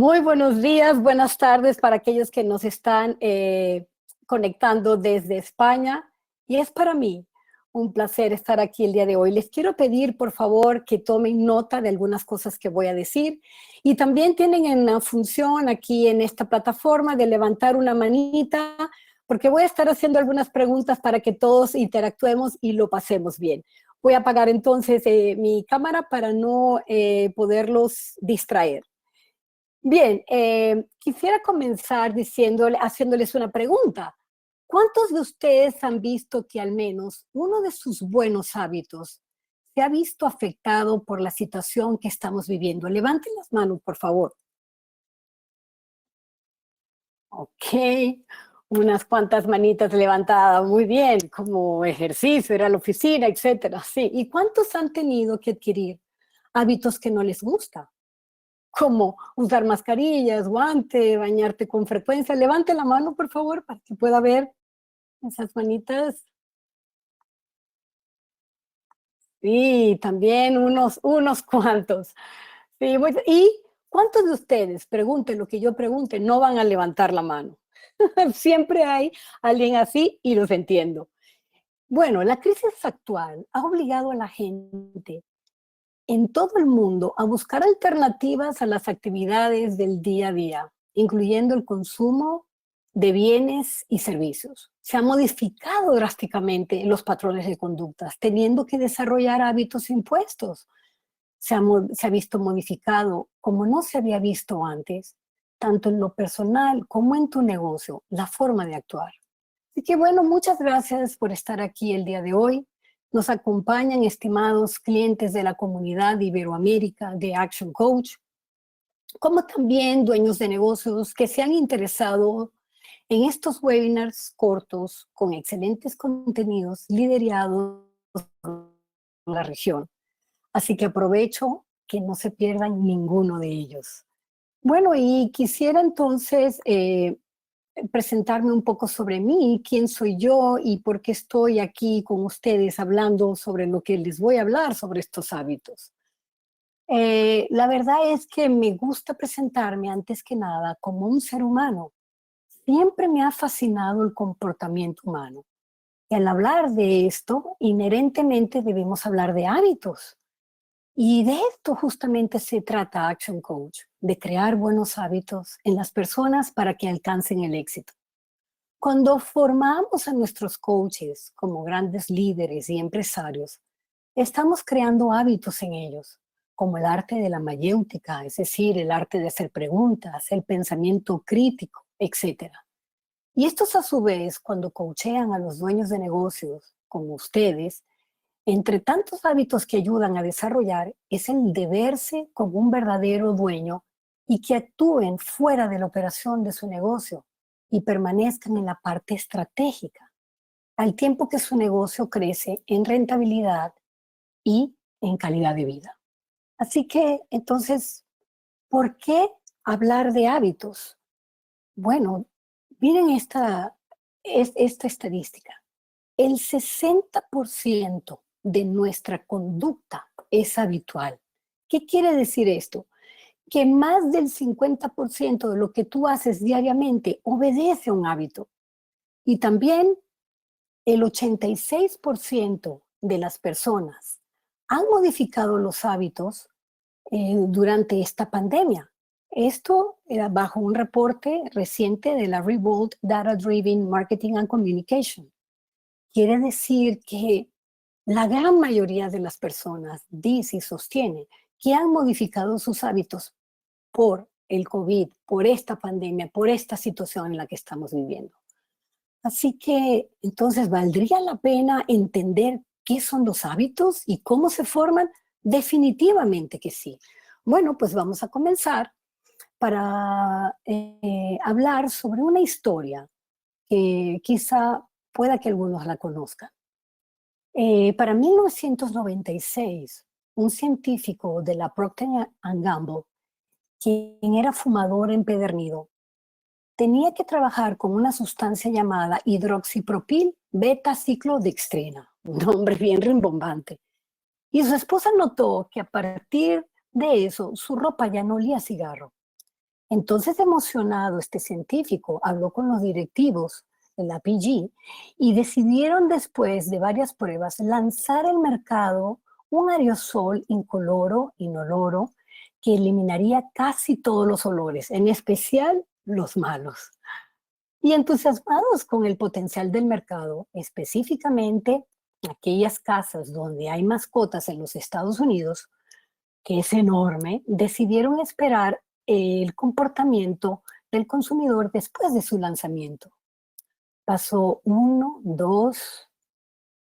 Muy buenos días, buenas tardes para aquellos que nos están conectando desde España. Y es para mí un placer estar aquí el día de hoy. Les quiero pedir, por favor, que tomen nota de algunas cosas que voy a decir. Y también tienen en la función aquí en esta plataforma de levantar una manita, porque voy a estar haciendo algunas preguntas para que todos interactuemos y lo pasemos bien. Voy a apagar entonces mi cámara para no poderlos distraer. Bien, quisiera comenzar haciéndoles una pregunta. ¿Cuántos de ustedes han visto que al menos uno de sus buenos hábitos se ha visto afectado por la situación que estamos viviendo? Levanten las manos, por favor. Ok, unas cuantas manitas levantadas, muy bien, como ejercicio, ir a la oficina, etcétera. Sí, ¿y cuántos han tenido que adquirir hábitos que no les gustan? Como usar mascarillas, guante, bañarte con frecuencia. Levante la mano, por favor, para que pueda ver esas manitas. Sí, también unos cuantos. Sí, ¿y cuántos de ustedes, pregunten lo que yo pregunte, no van a levantar la mano? Siempre hay alguien así y los entiendo. Bueno, la crisis actual ha obligado a la gente en todo el mundo a buscar alternativas a las actividades del día a día, incluyendo el consumo de bienes y servicios. Se han modificado drásticamente los patrones de conductas, teniendo que desarrollar hábitos impuestos. Se ha visto modificado como no se había visto antes, tanto en lo personal como en tu negocio, la forma de actuar. Así que bueno, muchas gracias por estar aquí el día de hoy. Nos acompañan estimados clientes de la comunidad de Iberoamérica de Action Coach, como también dueños de negocios que se han interesado en estos webinars cortos con excelentes contenidos liderados por la región. Así que aprovecho que no se pierdan ninguno de ellos. Bueno, y quisiera entonces presentarme un poco sobre mí, quién soy yo y por qué estoy aquí con ustedes hablando sobre lo que les voy a hablar sobre estos hábitos. La verdad es que me gusta presentarme antes que nada como un ser humano. Siempre me ha fascinado el comportamiento humano. Y al hablar de esto, inherentemente debemos hablar de hábitos. Y de esto justamente se trata Action Coach, de crear buenos hábitos en las personas para que alcancen el éxito. Cuando formamos a nuestros coaches como grandes líderes y empresarios, estamos creando hábitos en ellos, como el arte de la mayéutica, es decir, el arte de hacer preguntas, el pensamiento crítico, etcétera. Y estos a su vez, cuando coachean a los dueños de negocios, como ustedes, entre tantos hábitos que ayudan a desarrollar, es el de verse como un verdadero dueño y que actúen fuera de la operación de su negocio y permanezcan en la parte estratégica, al tiempo que su negocio crece en rentabilidad y en calidad de vida. Así que, entonces, ¿por qué hablar de hábitos? Bueno, miren esta estadística. El 60% de nuestra conducta es habitual. ¿Qué quiere decir esto? Que más del 50% de lo que tú haces diariamente obedece a un hábito. Y también el 86% de las personas han modificado los hábitos durante esta pandemia. Esto era bajo un reporte reciente de la Revolt Data Driven Marketing and Communication. Quiere decir que la gran mayoría de las personas dice y sostiene que han modificado sus hábitos por el COVID, por esta pandemia, por esta situación en la que estamos viviendo. Así que entonces valdría la pena entender qué son los hábitos y cómo se forman. Definitivamente que sí. Bueno, pues vamos a comenzar para hablar sobre una historia que quizá pueda que algunos la conozcan. Para 1996, un científico de la Procter Gamble, quien era fumador empedernido, tenía que trabajar con una sustancia llamada hidroxipropil beta-ciclodextrina, un nombre bien rimbombante. Y su esposa notó que a partir de eso su ropa ya no olía a cigarro. Entonces, emocionado, este científico habló con los directivos de la PG y decidieron, después de varias pruebas, lanzar al mercado un aerosol incoloro, inoloro, que eliminaría casi todos los olores, en especial los malos. Y entusiasmados con el potencial del mercado, específicamente aquellas casas donde hay mascotas en los Estados Unidos, que es enorme, decidieron esperar el comportamiento del consumidor después de su lanzamiento. Pasó 1, 2,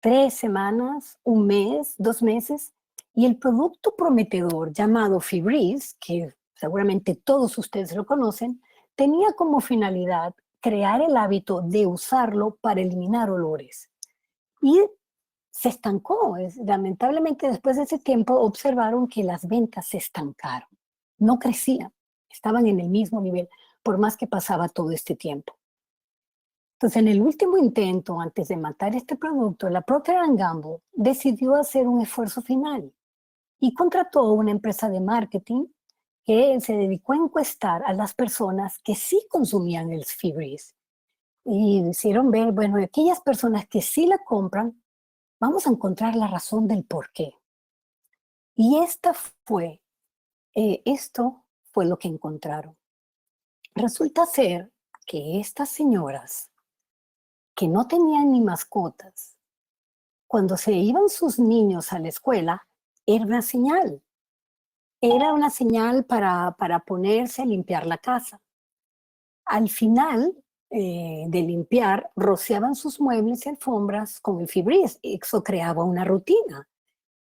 3 semanas, un mes, 2 meses, y el producto prometedor llamado Febreze, que seguramente todos ustedes lo conocen, tenía como finalidad crear el hábito de usarlo para eliminar olores. Y se estancó. Lamentablemente, después de ese tiempo, observaron que las ventas se estancaron. No crecían, estaban en el mismo nivel, por más que pasaba todo este tiempo. Entonces, en el último intento, antes de matar este producto, la Procter Gamble decidió hacer un esfuerzo final y contrató a una empresa de marketing que se dedicó a encuestar a las personas que sí consumían el Febreze. Y hicieron ver, bueno, aquellas personas que sí la compran, vamos a encontrar la razón del por qué. Y esto fue lo que encontraron. Resulta ser que estas señoras que no tenían ni mascotas, cuando se iban sus niños a la escuela, era una señal. Era una señal para ponerse a limpiar la casa. Al final de limpiar, rociaban sus muebles y alfombras con el Febreze. Eso creaba una rutina.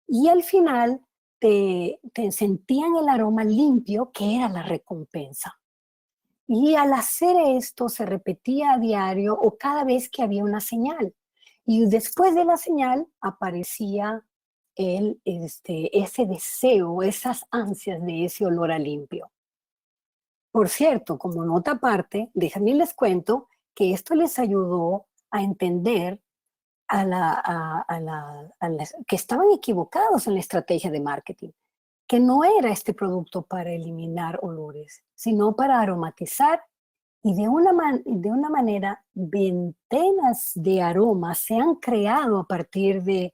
Y al final te sentían el aroma limpio, que era la recompensa. Y al hacer esto se repetía a diario o cada vez que había una señal. Y después de la señal aparecía ese deseo, esas ansias de ese olor a limpio. Por cierto, como nota aparte, déjenme les cuento que esto les ayudó a entender que estaban equivocados en la estrategia de marketing, que no era este producto para eliminar olores, sino para aromatizar, y de una manera veintenas de aromas se han creado a partir de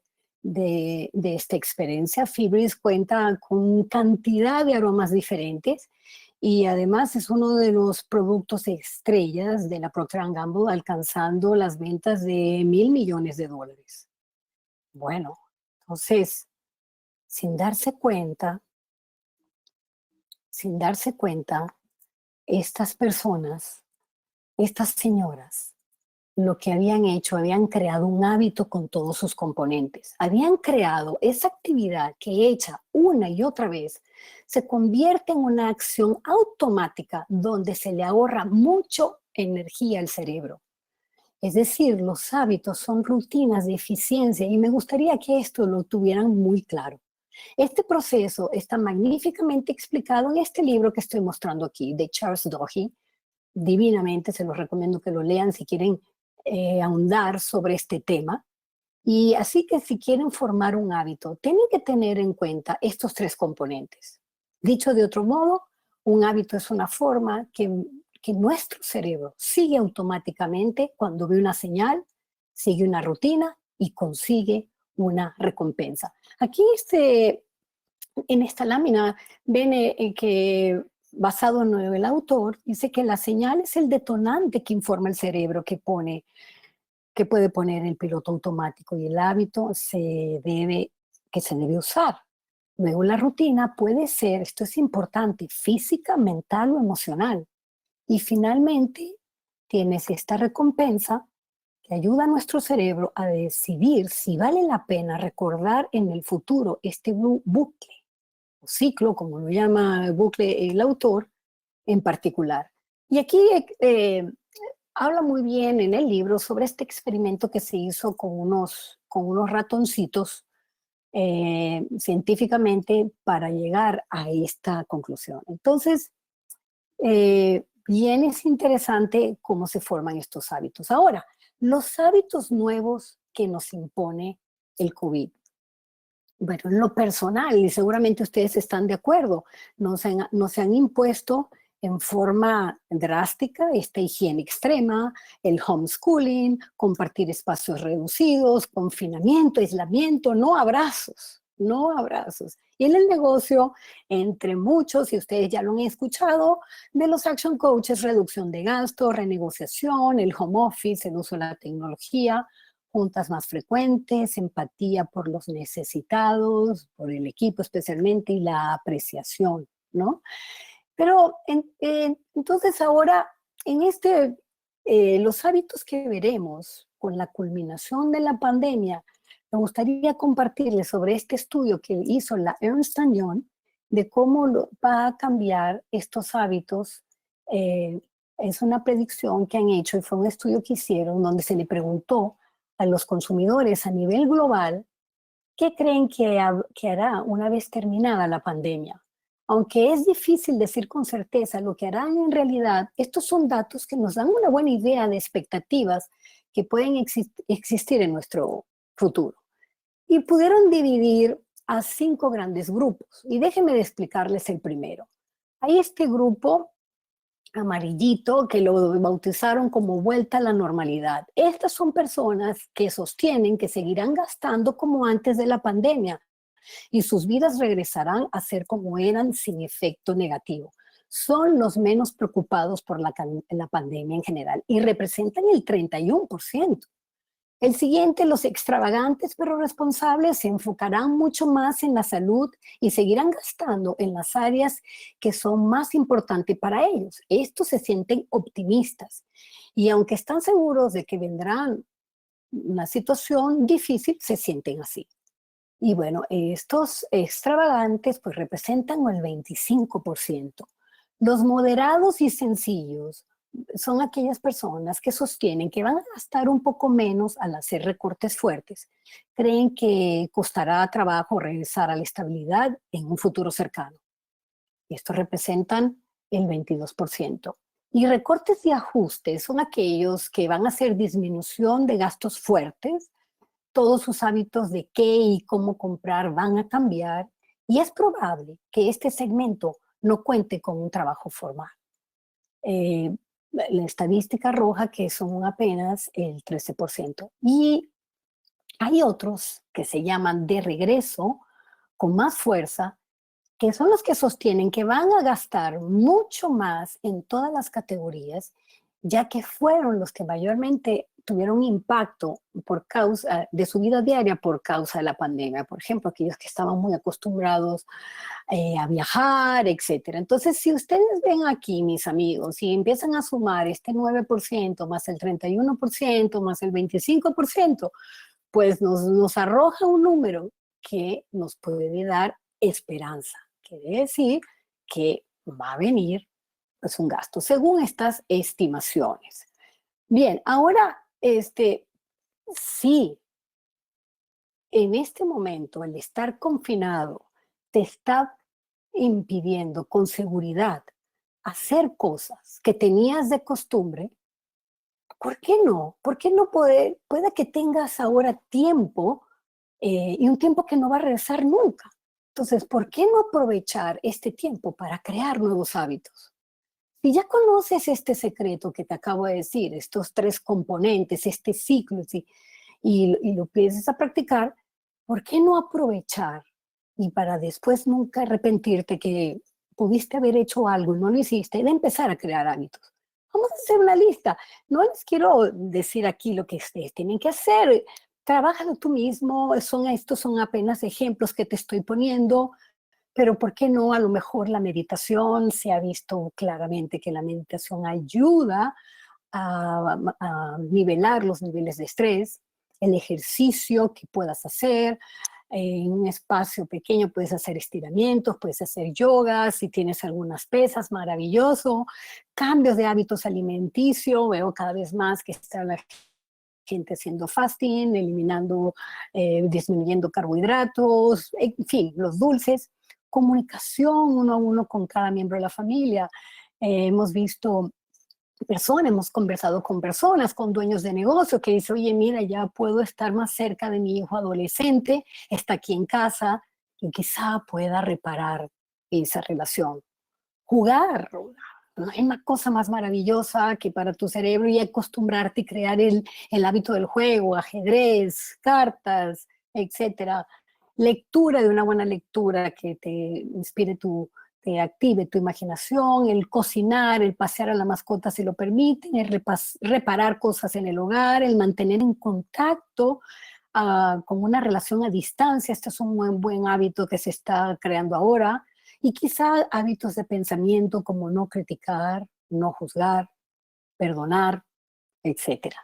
esta experiencia. Febreze cuenta con cantidad de aromas diferentes y además es uno de los productos estrellas de la Procter Gamble, alcanzando las ventas de $1.000 millones. Bueno, entonces, sin darse cuenta, sin darse cuenta, estas personas, estas señoras, lo que habían hecho, habían creado un hábito con todos sus componentes. Habían creado esa actividad que hecha una y otra vez se convierte en una acción automática donde se le ahorra mucho energía al cerebro. Es decir, los hábitos son rutinas de eficiencia y me gustaría que esto lo tuvieran muy claro. Este proceso está magníficamente explicado en este libro que estoy mostrando aquí, de Charles Duhigg. Divinamente, se los recomiendo que lo lean si quieren ahondar sobre este tema. Y así que si quieren formar un hábito, tienen que tener en cuenta estos 3 componentes. Dicho de otro modo, un hábito es una forma que nuestro cerebro sigue automáticamente cuando ve una señal, sigue una rutina y consigue una recompensa. Aquí en esta lámina ven que basado en el autor, dice que la señal es el detonante que informa el cerebro que puede poner el piloto automático, y el hábito que se debe usar. Luego la rutina puede ser, esto es importante, física, mental o emocional. Y finalmente tienes esta recompensa que ayuda a nuestro cerebro a decidir si vale la pena recordar en el futuro este bucle o ciclo, como lo llama el bucle el autor en particular. Y aquí habla muy bien en el libro sobre este experimento que se hizo con unos ratoncitos científicamente para llegar a esta conclusión. Entonces, bien es interesante cómo se forman estos hábitos. Ahora, los hábitos nuevos que nos impone el COVID. Bueno, en lo personal, y seguramente ustedes están de acuerdo, nos han impuesto en forma drástica esta higiene extrema, el homeschooling, compartir espacios reducidos, confinamiento, aislamiento, no abrazos, no abrazos. Y en el negocio, entre muchos, y ustedes ya lo han escuchado, de los action coaches, reducción de gastos, renegociación, el home office, el uso de la tecnología, juntas más frecuentes, empatía por los necesitados, por el equipo especialmente, y la apreciación, ¿no? Pero entonces ahora, en los hábitos que veremos con la culminación de la pandemia, me gustaría compartirles sobre este estudio que hizo la Ernst Young de cómo va a cambiar estos hábitos. Eh, es una predicción que han hecho y fue un estudio que hicieron donde se le preguntó a los consumidores a nivel global qué creen que hará una vez terminada la pandemia. Aunque es difícil decir con certeza lo que harán en realidad, estos son datos que nos dan una buena idea de expectativas que pueden existir en nuestro futuro. Y pudieron dividir a 5 grandes grupos. Y déjenme explicarles el primero. Hay este grupo amarillito que lo bautizaron como vuelta a la normalidad. Estas son personas que sostienen que seguirán gastando como antes de la pandemia y sus vidas regresarán a ser como eran sin efecto negativo. Son los menos preocupados por la pandemia en general y representan el 31%. El siguiente, los extravagantes pero responsables se enfocarán mucho más en la salud y seguirán gastando en las áreas que son más importantes para ellos. Estos se sienten optimistas y aunque están seguros de que vendrá una situación difícil, se sienten así. Y bueno, estos extravagantes pues representan el 25%. Los moderados y sencillos son aquellas personas que sostienen que van a gastar un poco menos al hacer recortes fuertes. Creen que costará trabajo regresar a la estabilidad en un futuro cercano. Y estos representan el 22%. Y recortes y ajustes son aquellos que van a hacer disminución de gastos fuertes. Todos sus hábitos de qué y cómo comprar van a cambiar y es probable que este segmento no cuente con un trabajo formal. La estadística arroja que son apenas el 13%. Y hay otros que se llaman de regreso, con más fuerza, que son los que sostienen que van a gastar mucho más en todas las categorías, ya que fueron los que mayormente tuvieron impacto por causa de su vida diaria por causa de la pandemia. Por ejemplo, aquellos que estaban muy acostumbrados a viajar, etcétera. Entonces, si ustedes ven aquí, mis amigos, y empiezan a sumar este 9% más el 31% más el 25%, pues nos arroja un número que nos puede dar esperanza. Quiere decir que va a venir pues, un gasto según estas estimaciones. Bien, ahora, sí, en este momento el estar confinado te está impidiendo con seguridad hacer cosas que tenías de costumbre. ¿Por qué no? ¿Por qué no puede que tengas ahora tiempo y un tiempo que no va a regresar nunca? Entonces, ¿por qué no aprovechar este tiempo para crear nuevos hábitos? Si ya conoces este secreto que te acabo de decir, estos 3 componentes, este ciclo, y lo empiezas a practicar, ¿por qué no aprovechar y para después nunca arrepentirte que pudiste haber hecho algo y no lo hiciste, de empezar a crear hábitos? Vamos a hacer una lista. No les quiero decir aquí lo que ustedes tienen que hacer. Trabájalo tú mismo. Estos son apenas ejemplos que te estoy poniendo. Pero ¿por qué no? A lo mejor la meditación, se ha visto claramente que la meditación ayuda a nivelar los niveles de estrés, el ejercicio que puedas hacer. En un espacio pequeño puedes hacer estiramientos, puedes hacer yoga, si tienes algunas pesas, maravilloso. Cambios de hábitos alimenticios, veo cada vez más que está la gente haciendo fasting, eliminando, disminuyendo carbohidratos, en fin, los dulces. Comunicación uno a uno con cada miembro de la familia. Hemos visto hemos conversado con personas, con dueños de negocio que dicen, oye, mira, ya puedo estar más cerca de mi hijo adolescente, está aquí en casa y quizá pueda reparar esa relación. Jugar, no hay una cosa más maravillosa que para tu cerebro y acostumbrarte y crear el hábito del juego, ajedrez, cartas, etcétera. Lectura, de una buena lectura que te inspire te active tu imaginación, el cocinar, el pasear a la mascota si lo permiten, el reparar cosas en el hogar, el mantener en contacto con una relación a distancia. Este es un buen hábito que se está creando ahora. Y quizá hábitos de pensamiento como no criticar, no juzgar, perdonar, etcétera.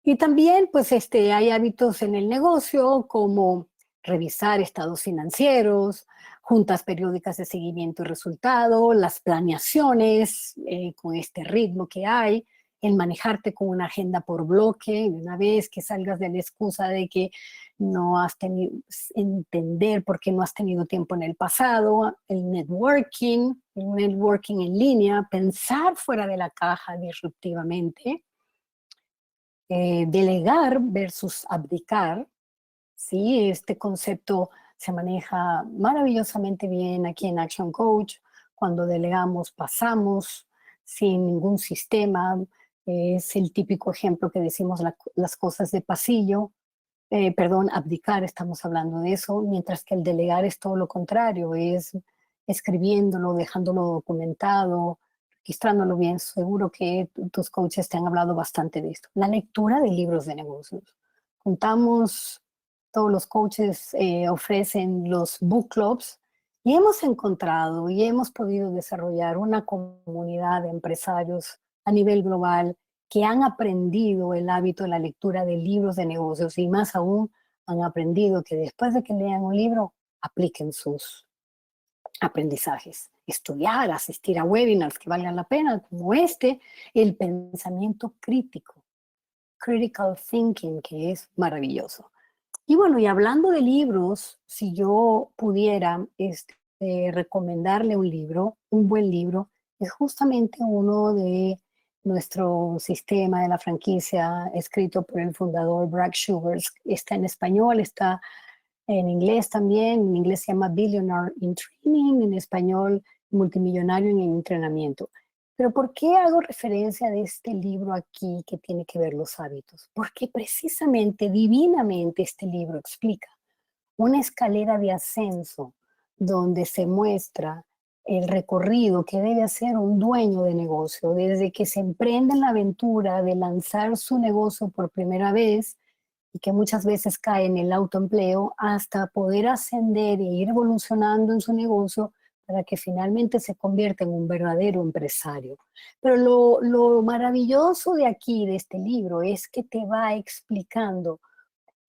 Y también, pues, hay hábitos en el negocio como revisar estados financieros, juntas periódicas de seguimiento y resultado, las planeaciones con este ritmo que hay, el manejarte con una agenda por bloque, una vez que salgas de la excusa de que no has tenido, entender por qué no has tenido tiempo en el pasado, el networking en línea, pensar fuera de la caja disruptivamente, delegar versus abdicar, ¿sí? Este concepto se maneja maravillosamente bien aquí en Action Coach. Cuando delegamos, pasamos sin ningún sistema. Es el típico ejemplo que decimos las cosas de pasillo. Perdón, abdicar, estamos hablando de eso, mientras que el delegar es todo lo contrario, es escribiéndolo, dejándolo documentado, registrándolo bien. Seguro que tus coaches te han hablado bastante de esto. La lectura de libros de negocios. Juntamos, todos los coaches ofrecen los book clubs y hemos encontrado y hemos podido desarrollar una comunidad de empresarios a nivel global que han aprendido el hábito de la lectura de libros de negocios y más aún han aprendido que después de que lean un libro, apliquen sus aprendizajes. Estudiar, asistir a webinars que valgan la pena, como el pensamiento crítico, critical thinking, que es maravilloso. Y bueno, y hablando de libros, si yo pudiera recomendarle un libro, un buen libro, es justamente uno de nuestro sistema de la franquicia, escrito por el fundador Brad Schubers. Está en español, está en inglés también. En inglés se llama Billionaire in Training, en español Multimillonario en entrenamiento. Pero ¿por qué hago referencia de este libro aquí que tiene que ver los hábitos? Porque precisamente, divinamente, este libro explica una escalera de ascenso donde se muestra el recorrido que debe hacer un dueño de negocio desde que se emprende en la aventura de lanzar su negocio por primera vez y que muchas veces cae en el autoempleo hasta poder ascender e ir evolucionando en su negocio para que finalmente se convierta en un verdadero empresario. Pero lo maravilloso de aquí, de este libro, es que te va explicando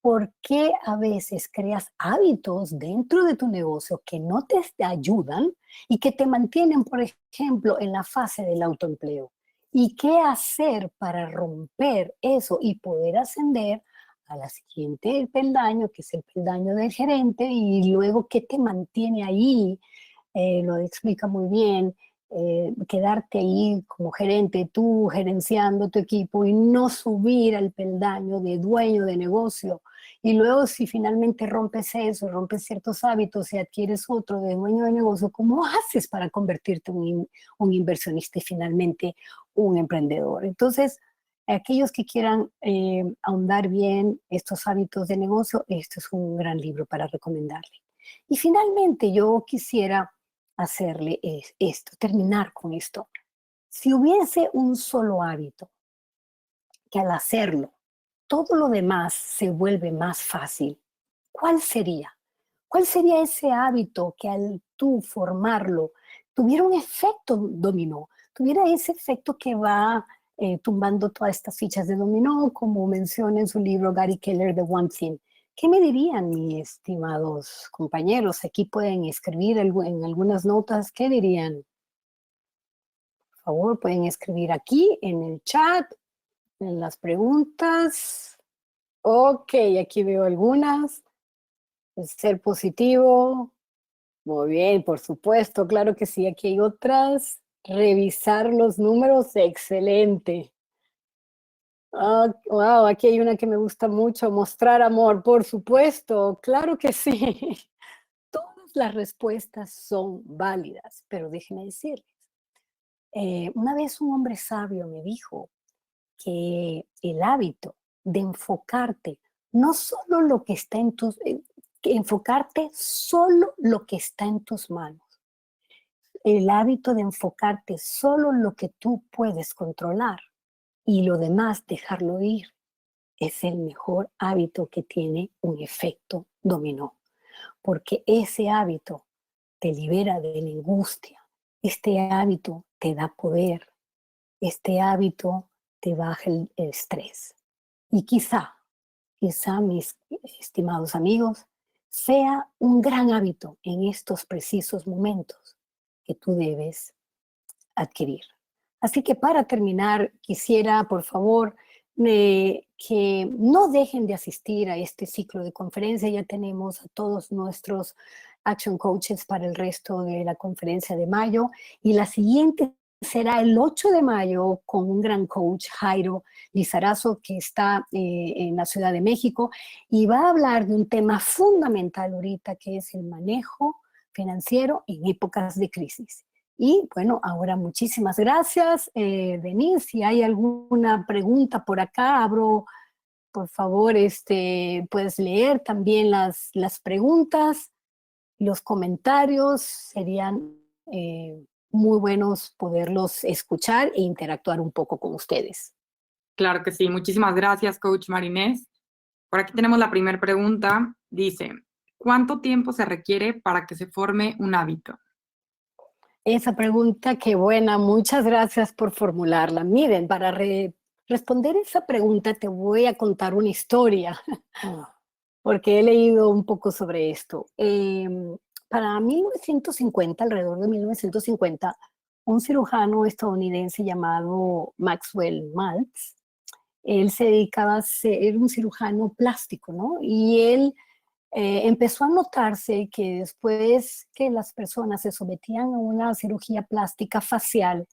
por qué a veces creas hábitos dentro de tu negocio que no te ayudan y que te mantienen, por ejemplo, en la fase del autoempleo. Y qué hacer para romper eso y poder ascender a la siguiente peldaño, que es el peldaño del gerente, y luego qué te mantiene ahí. Lo explica muy bien. Quedarte ahí como gerente, tú gerenciando tu equipo y no subir al peldaño de dueño de negocio. Y luego si finalmente rompes eso, rompes ciertos hábitos y adquieres otro de dueño de negocio, ¿cómo haces para convertirte en un inversionista y finalmente un emprendedor? Entonces, aquellos que quieran ahondar bien estos hábitos de negocio, este es un gran libro para recomendarle. Y finalmente yo quisiera hacerle esto, terminar con esto. Si hubiese un solo hábito que al hacerlo, todo lo demás se vuelve más fácil, ¿cuál sería? ¿Cuál sería ese hábito que al tú formarlo tuviera un efecto dominó? Tuviera ese efecto que va tumbando todas estas fichas de dominó, como menciona en su libro Gary Keller, The One Thing. ¿Qué me dirían, mis estimados compañeros? Aquí pueden escribir en algunas notas. ¿Qué dirían? Por favor, pueden escribir aquí en el chat, en las preguntas. Ok, aquí veo algunas. Ser positivo. Muy bien, por supuesto, claro que sí. Aquí hay otras. Revisar los números, excelente. Ah, wow, aquí hay una que me gusta mucho. Mostrar amor, por supuesto, claro que sí. Todas las respuestas son válidas, pero déjenme decirles, Una vez un hombre sabio me dijo que el hábito de enfocarte no solo lo que está en tus, que enfocarte solo lo que está en tus manos, el hábito de enfocarte solo en lo que tú puedes controlar y lo demás dejarlo ir es el mejor hábito que tiene un efecto dominó, porque ese hábito te libera de la angustia, este hábito te da poder, este hábito te baja el estrés. Y quizá, mis estimados amigos, sea un gran hábito en estos precisos momentos que tú debes adquirir. Así que para terminar, quisiera, por favor, que no dejen de asistir a este ciclo de conferencia. Ya tenemos a todos nuestros Action Coaches para el resto de la conferencia de mayo. Y la siguiente será el 8 de mayo con un gran coach, Jairo Lizarazo, que está en la Ciudad de México y va a hablar de un tema fundamental ahorita, que es el manejo financiero en épocas de crisis. Y bueno, ahora muchísimas gracias, Denise. Si hay alguna pregunta por acá, abro, por favor, puedes leer también las preguntas, los comentarios. Serían muy buenos poderlos escuchar e interactuar un poco con ustedes. Claro que sí. Muchísimas gracias, Coach Marinés. Por aquí tenemos la primera pregunta. Dice, ¿cuánto tiempo se requiere para que se forme un hábito? Esa pregunta, qué buena, muchas gracias por formularla. Miren, para responder esa pregunta te voy a contar una historia, porque he leído un poco sobre esto. Para 1950, alrededor de 1950, un cirujano estadounidense llamado Maxwell Maltz, él se dedicaba a ser un cirujano plástico, ¿no? Y él empezó a notarse que después que las personas se sometían a una cirugía plástica facial,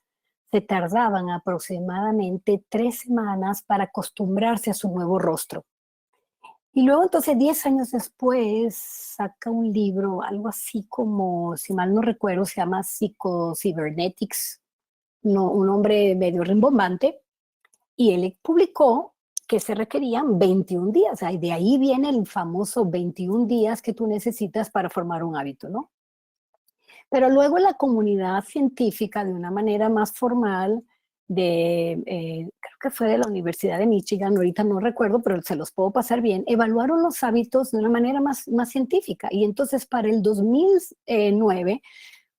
se tardaban aproximadamente 3 semanas para acostumbrarse a su nuevo rostro. Y luego entonces 10 años después saca un libro, algo así como, si mal no recuerdo, se llama Psycho-Cybernetics, no, un nombre medio rimbombante, y él publicó que se requerían 21 días. Y de ahí viene el famoso 21 días que tú necesitas para formar un hábito, ¿no? Pero luego la comunidad científica, de una manera más formal, creo que fue de la Universidad de Michigan, ahorita no recuerdo, pero se los puedo pasar bien, evaluaron los hábitos de una manera más científica. Y entonces para el 2009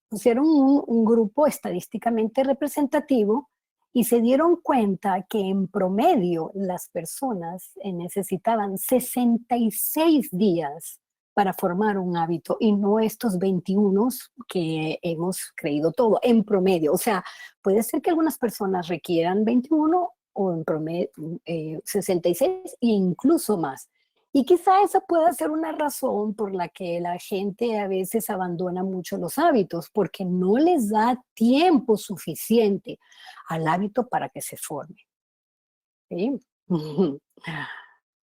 pusieron un grupo estadísticamente representativo y se dieron cuenta que en promedio las personas necesitaban 66 días para formar un hábito y no estos 21 que hemos creído todo, en promedio. O sea, puede ser que algunas personas requieran 21 o en promedio 66 e incluso más. Y quizá esa pueda ser una razón por la que la gente a veces abandona mucho los hábitos, porque no les da tiempo suficiente al hábito para que se forme. ¿Sí? Muy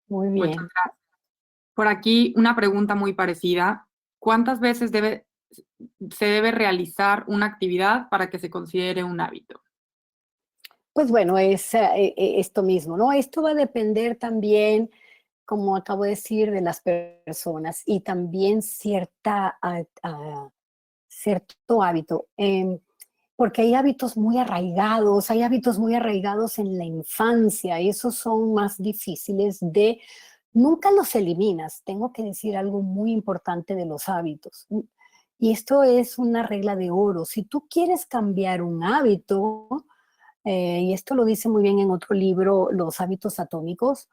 Muchas bien. gracias. Por aquí una pregunta muy parecida. ¿Cuántas veces se debe realizar una actividad para que se considere un hábito? Pues bueno, es esto mismo, ¿no? Esto va a depender también, como acabo de decir, de las personas y también cierto hábito. Porque hay hábitos muy arraigados en la infancia, y esos son más difíciles nunca los eliminas. Tengo que decir algo muy importante de los hábitos. Y esto es una regla de oro. Si tú quieres cambiar un hábito, y esto lo dice muy bien en otro libro, Los hábitos atómicos,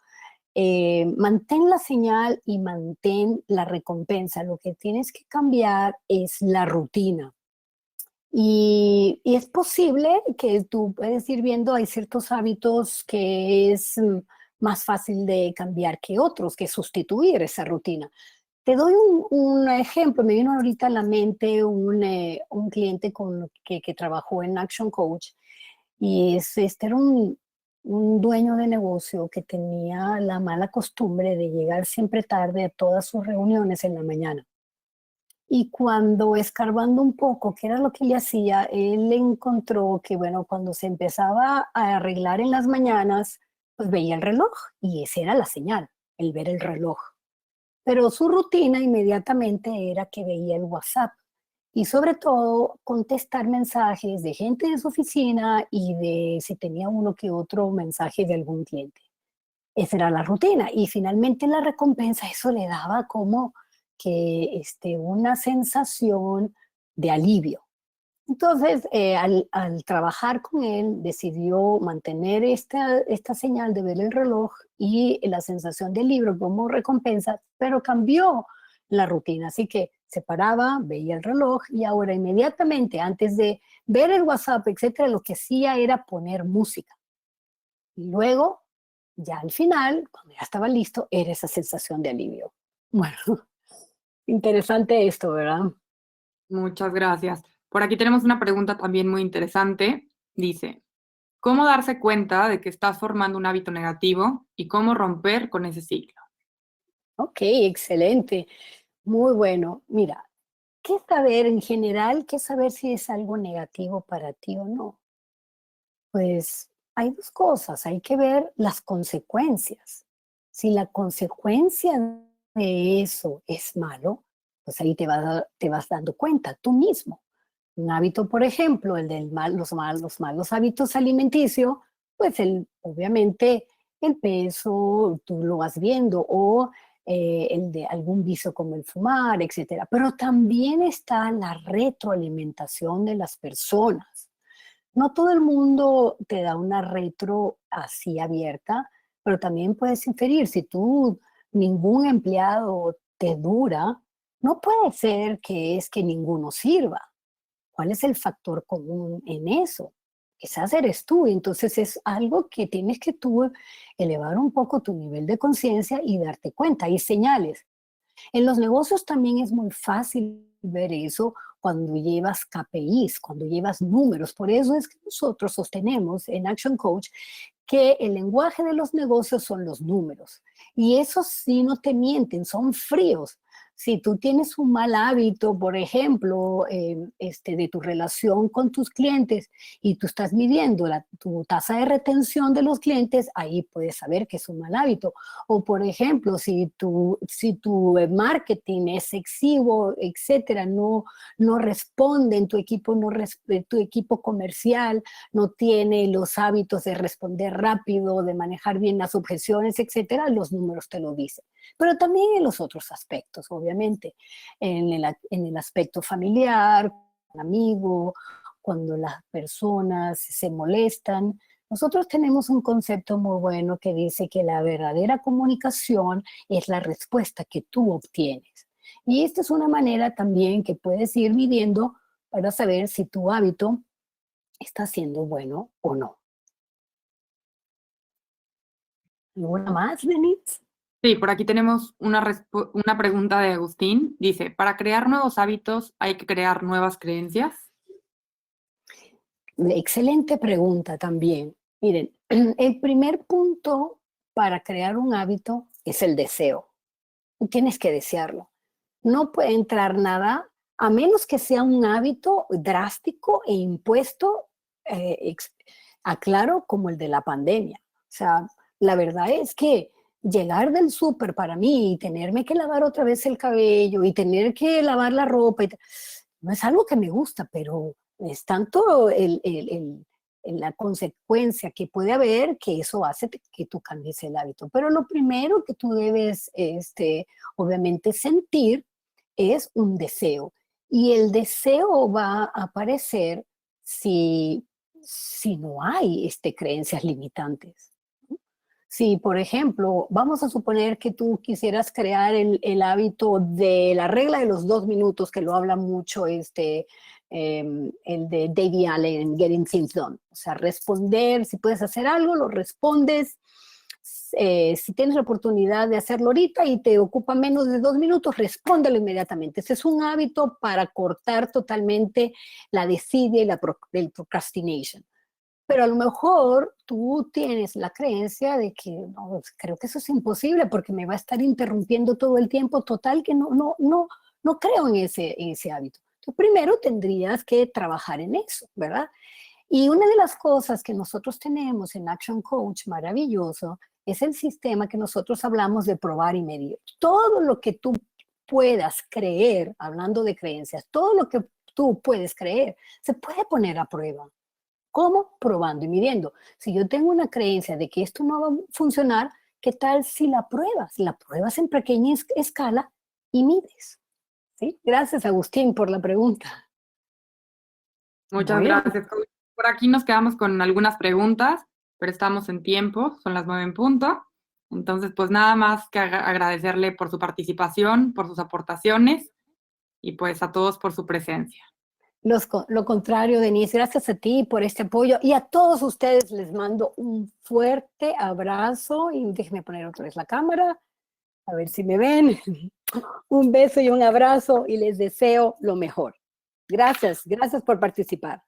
mantén la señal y mantén la recompensa. Lo que tienes que cambiar es la rutina. Y es posible que tú puedes ir viendo, hay ciertos hábitos que es más fácil de cambiar que otros, que sustituir esa rutina. Te doy un ejemplo, me vino ahorita a la mente un cliente que trabajó en Action Coach y era un dueño de negocio que tenía la mala costumbre de llegar siempre tarde a todas sus reuniones en la mañana. Y cuando escarbando un poco qué era lo que le hacía, él encontró que, bueno, cuando se empezaba a arreglar en las mañanas, pues veía el reloj y esa era la señal, el ver el reloj. Pero su rutina inmediatamente era que veía el WhatsApp y sobre todo contestar mensajes de gente de su oficina y de si tenía uno que otro mensaje de algún cliente. Esa era la rutina. Y finalmente la recompensa, eso le daba como que una sensación de alivio. Entonces, al trabajar con él, decidió mantener esta señal de ver el reloj y la sensación del libro como recompensa, pero cambió la rutina. Así que se paraba, veía el reloj y ahora inmediatamente, antes de ver el WhatsApp, etcétera, lo que hacía era poner música. Y luego, ya al final, cuando ya estaba listo, era esa sensación de alivio. Bueno, interesante esto, ¿verdad? Muchas gracias. Por aquí tenemos una pregunta también muy interesante. Dice, ¿cómo darse cuenta de que estás formando un hábito negativo y cómo romper con ese ciclo? Ok, excelente. Muy bueno. Mira, ¿qué saber en general? ¿Qué saber si es algo negativo para ti o no? Pues hay dos cosas, hay que ver las consecuencias. Si la consecuencia de eso es malo, pues ahí te vas dando cuenta tú mismo. Un hábito, por ejemplo, el de los malos hábitos alimenticios, pues obviamente el peso, tú lo vas viendo, o el de algún vicio como el fumar, etcétera. Pero también está la retroalimentación de las personas. No todo el mundo te da una retro así abierta, pero también puedes inferir, si tú ningún empleado te dura, no puede ser que es que ninguno sirva. ¿Cuál es el factor común en eso? Quizás eres tú, entonces es algo que tienes que tú elevar un poco tu nivel de conciencia y darte cuenta. Hay señales. En los negocios también es muy fácil ver eso cuando llevas KPIs, cuando llevas números. Por eso es que nosotros sostenemos en Action Coach que el lenguaje de los negocios son los números. Y esos sí no te mienten, son fríos. Si tú tienes un mal hábito, por ejemplo, de tu relación con tus clientes y tú estás midiendo tu tasa de retención de los clientes, ahí puedes saber que es un mal hábito. O, por ejemplo, si tu marketing es exiguo, etcétera, no responde en tu equipo, tu equipo comercial no tiene los hábitos de responder rápido, de manejar bien las objeciones, etcétera, los números te lo dicen. Pero también en los otros aspectos, obviamente, en el aspecto familiar, con amigo, cuando las personas se molestan. Nosotros tenemos un concepto muy bueno que dice que la verdadera comunicación es la respuesta que tú obtienes. Y esta es una manera también que puedes ir midiendo para saber si tu hábito está siendo bueno o no. ¿Alguna más, Denise? Sí, por aquí tenemos una pregunta de Agustín. Dice, ¿para crear nuevos hábitos hay que crear nuevas creencias? Excelente pregunta también. Miren, el primer punto para crear un hábito es el deseo. Tú tienes que desearlo. No puede entrar nada a menos que sea un hábito drástico e impuesto, aclaro, como el de la pandemia. O sea, la verdad es que llegar del súper para mí y tenerme que lavar otra vez el cabello y tener que lavar la ropa, no es algo que me gusta, pero es tanto la consecuencia que puede haber que eso hace que tú cambies el hábito. Pero lo primero que tú debes, obviamente, sentir es un deseo. Y el deseo va a aparecer si no hay creencias limitantes. Si, por ejemplo, vamos a suponer que tú quisieras crear el hábito de la regla de los 2 minutos, que lo habla mucho el de David Allen, Getting Things Done. O sea, responder, si puedes hacer algo, lo respondes. Si tienes la oportunidad de hacerlo ahorita y te ocupa menos de 2 minutos, respóndelo inmediatamente. Ese es un hábito para cortar totalmente la desidia y el procrastination. Pero a lo mejor tú tienes la creencia de que no, creo que eso es imposible porque me va a estar interrumpiendo todo el tiempo, total que no no creo en ese hábito. Tú primero tendrías que trabajar en eso, ¿verdad? Y una de las cosas que nosotros tenemos en Action Coach, maravilloso, es el sistema que nosotros hablamos de probar y medir. Todo lo que tú puedas creer, hablando de creencias, todo lo que tú puedes creer, se puede poner a prueba. ¿Cómo? Probando y midiendo. Si yo tengo una creencia de que esto no va a funcionar, ¿qué tal si la pruebas? La pruebas en pequeña escala y mides. ¿Sí? Gracias, Agustín, por la pregunta. Muchas Bueno, gracias, coach. Por aquí nos quedamos con algunas preguntas, pero estamos en tiempo, son las 9 en punto. Entonces, pues nada más que agradecerle por su participación, por sus aportaciones y pues a todos por su presencia. lo contrario, Denise, gracias a ti por este apoyo y a todos ustedes les mando un fuerte abrazo y déjenme poner otra vez la cámara, a ver si me ven. Un beso y un abrazo y les deseo lo mejor. Gracias, gracias por participar.